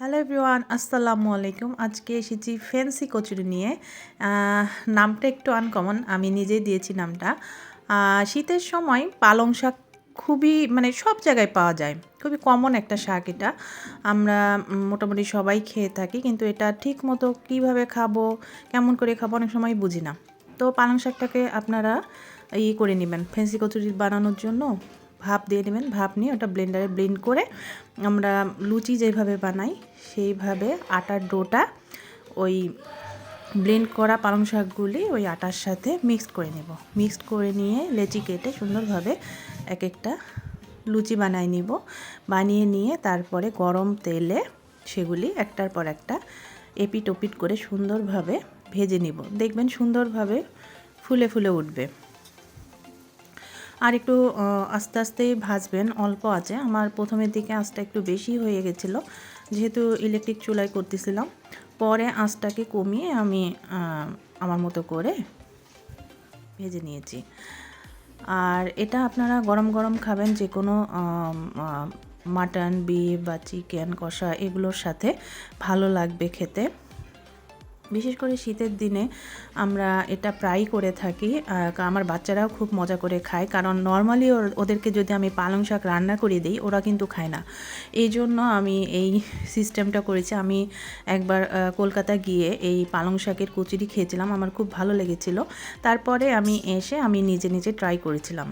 Hello everyone, আসসালামু আলাইকুম। আজকে এসেছি ফ্যান্সি কচুরি নিয়ে। নামটা একটু আনকমন, আমি নিজেই দিয়েছি নামটা। শীতের সময় পালং শাক খুবই সব জায়গায় পাওয়া যায়, খুবই কমন একটা শাক এটা। আমরা মোটামুটি সবাই খেয়ে থাকি, কিন্তু এটা ঠিক মতো কীভাবে খাবো, কেমন করে খাবো অনেক সময় বুঝি না। তো পালং শাকটাকে আপনারা করে নেবেন ফ্যান্সি কচুরি বানানোর জন্য। ভাপ দিয়ে নেবেন, ভাপ নিয়ে ওটা ব্লেন্ডারে ব্লেন্ড করে আমরা লুচি যেভাবে বানাই সেইভাবে আটার ডোটা ওই ব্লেন্ড করা পালং শাকগুলি ওই আটার সাথে মিক্সড করে নেব। মিক্সড করে নিয়ে লেচি কেটে সুন্দরভাবে এক একটা লুচি বানিয়ে নিব। বানিয়ে নিয়ে তারপরে গরম তেলে সেগুলি একটার পর একটা এপিট ওপিট করে সুন্দরভাবে ভেজে নিব। দেখবেন সুন্দরভাবে ফুলে ফুলে উঠবে। আর একটু আস্তে আস্তেই ভাজবেন, অল্প আছে। আমার প্রথমের দিকে আঁচটা একটু বেশি হয়ে গেছিলো, যেহেতু ইলেকট্রিক চুলায় করতেছিলাম। পরে আঁচটাকে কমিয়ে আমি আমার মতো করে ভেজে নিয়েছি। আর এটা আপনারা গরম গরম খাবেন, যে কোনো মাটন, বিফ বা চিকেন কষা এগুলোর সাথে ভালো লাগবে খেতে। বিশেষ করে শীতের দিনে আমরা এটা প্রায় করে থাকি। আমার বাচ্চারাও খুব মজা করে খায়, কারণ নর্মালি ওদেরকে যদি আমি পালং শাক রান্না করে দিই ওরা কিন্তু খায় না। এই জন্য আমি এই সিস্টেমটা করেছি। আমি একবার কলকাতা গিয়ে এই পালং শাকের কচুরি খেয়েছিলাম, আমার খুব ভালো লেগেছিল। তারপরে আমি এসে আমি নিজে নিজে ট্রাই করেছিলাম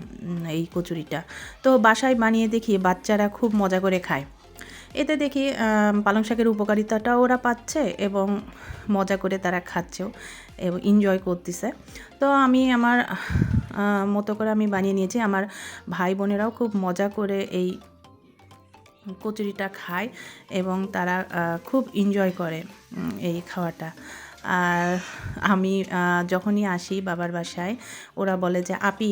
এই কচুরিটা। তো বাসায় বানিয়ে দেখি বাচ্চারা খুব মজা করে খায়। এতে দেখি পালং শাকের উপকারিতাটাও ওরা পাচ্ছে এবং মজা করে তারা খাচ্ছেও এবং এনজয় করতেছে। তো আমি আমার মতো করে আমি বানিয়ে নিয়েছি। আমার ভাই বোনেরাও খুব মজা করে এই কচুরিটা খায় এবং তারা খুব এনজয় করে এই খাওয়াটা। আর আমি যখনই আসি বাবার বাসায়, ওরা বলে যে আপি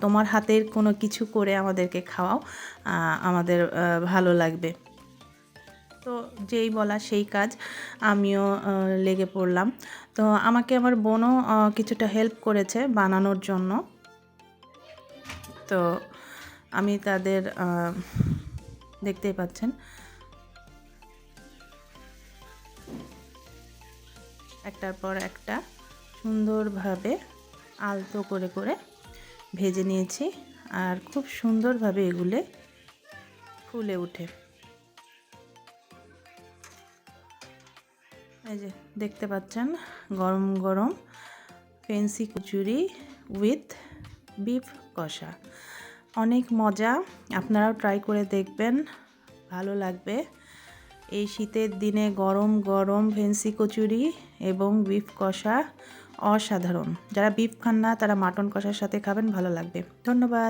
তোমার হাতের কোনো কিছু করে আমাদেরকে খাওয়াও, আমাদের ভালো লাগবে। তো যেই বলা সেই কাজ, আমিও লেগে পড়লাম। তো আমাকে আমার বোনও কিছুটা হেল্প করেছে বানানোর জন্য। তো আমি তাদের দেখতেই পাচ্ছেন একটার পর একটা সুন্দরভাবে আলতো করে করে ভেজে নিয়েছি। আর খুব সুন্দরভাবে এগুলো ফুলে ওঠে। এই যে দেখতে পাচ্ছেন গরম গরম ফ্যান্সি কচুরি উইথ বিফ কষা, অনেক মজা। আপনারাও ট্রাই করে দেখবেন, ভালো লাগবে। এই শীতের দিনে গরম গরম ফ্যান্সি কচুরি এবং বিফ কষা অসাধারণ। যারা বিফ খান না তারা মাটন কষার সাথে খাবেন, ভালো লাগবে। ধন্যবাদ।